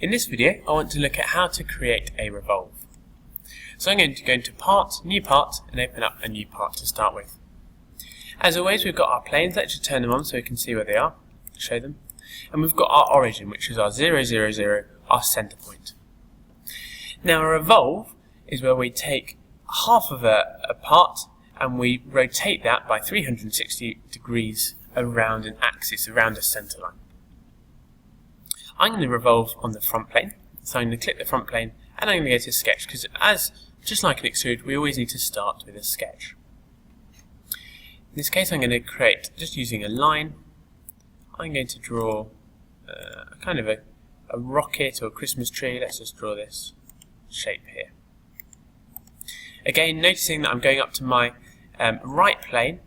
In this video, I want to look at how to create a revolve. So I'm going to go into Part, New Part, and open up a new part to start with. As always, we've got our planes. Let's just turn them on so we can see where they are, show them. And we've got our origin, which is our 0, 0, 0, our center point. Now a revolve is where we take half of a part and we rotate that by 360 degrees around an axis, around a center line. I'm going to revolve on the front plane, so I'm going to click the front plane and I'm going to go to sketch, because just like an extrude, we always need to start with a sketch. In this case I'm going to create, just using a line, I'm going to draw kind of a rocket or a Christmas tree. Let's just draw this shape here. Again, noticing that I'm going up to my right plane,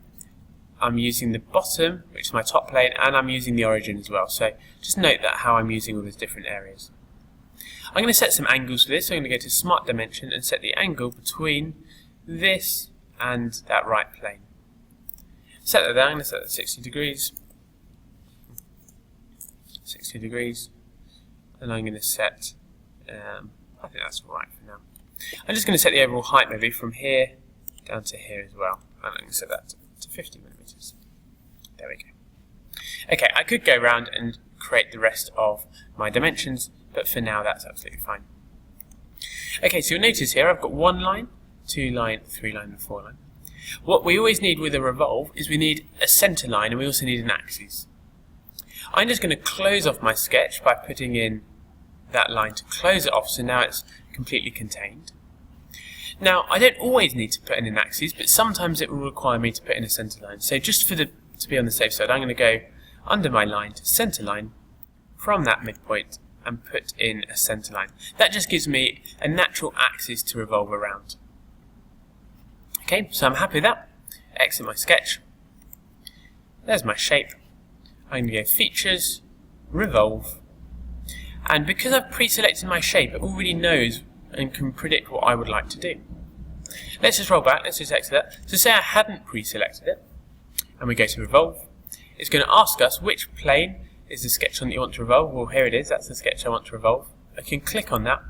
I'm using the bottom, which is my top plane, and I'm using the origin as well. So just note that how I'm using all those different areas. I'm going to set some angles for this. So I'm going to go to Smart Dimension and set the angle between this and that right plane. Set that down. I'm going to set that 60 degrees. 60 degrees. And I'm going to set, I think that's alright for now. I'm just going to set the overall height maybe from here down to here as well. And I'm going to set that to 50 millimeters. There we go. Okay, I could go around and create the rest of my dimensions, but for now that's absolutely fine. Okay, so you'll notice here I've got 1 line, 2 line, 3 line, and 4 line. What we always need with a revolve is we need a center line, and we also need an axis. I'm just going to close off my sketch by putting in that line to close it off, so now it's completely contained. Now, I don't always need to put in an axis, but sometimes it will require me to put in a center line. So just to be on the safe side, I'm going to go under my line to center line from that midpoint and put in a center line. That just gives me a natural axis to revolve around. Okay, so I'm happy with that. Exit my sketch. There's my shape. I'm going to go Features, Revolve, and because I've pre-selected my shape, it already knows and can predict what I would like to do. Let's just roll back, let's just exit that. So say I hadn't pre-selected it, and we go to Revolve. It's going to ask us which plane is the sketch on that you want to revolve. Well, here it is, that's the sketch I want to revolve. I can click on that,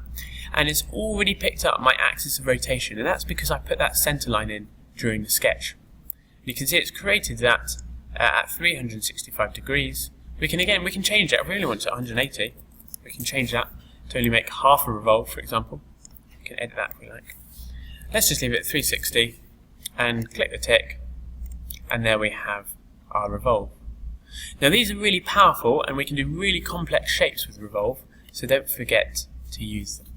and it's already picked up my axis of rotation, and that's because I put that center line in during the sketch. You can see it's created that at 365 degrees. We can change that. If we really want it at 180, we can change that to only make half a revolve, for example. We can edit that if we like. Let's just leave it at 360 and click the tick, and there we have our revolve. Now these are really powerful, and we can do really complex shapes with revolve, so don't forget to use them.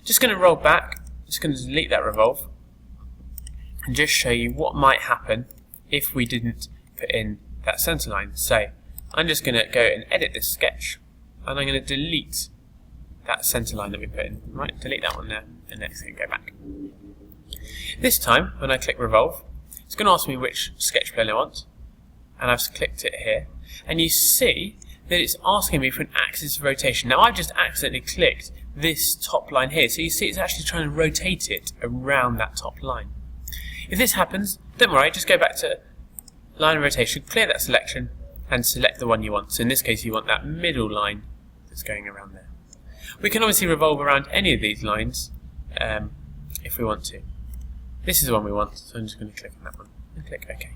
Just going to roll back, just going to delete that revolve and just show you what might happen if we didn't put in that center line. So I'm just going to go and edit this sketch, and I'm going to delete that center line that we put in. Right, delete that one there, and next thing go back. This time, when I click Revolve, it's going to ask me which sketch plane I want, and I've clicked it here, and you see that it's asking me for an axis of rotation. Now I've just accidentally clicked this top line here, so you see it's actually trying to rotate it around that top line. If this happens, don't worry, just go back to line of rotation, clear that selection, and select the one you want. So in this case you want that middle line that's going around there. We can obviously revolve around any of these lines if we want to. This is the one we want, so I'm just going to click on that one and click OK.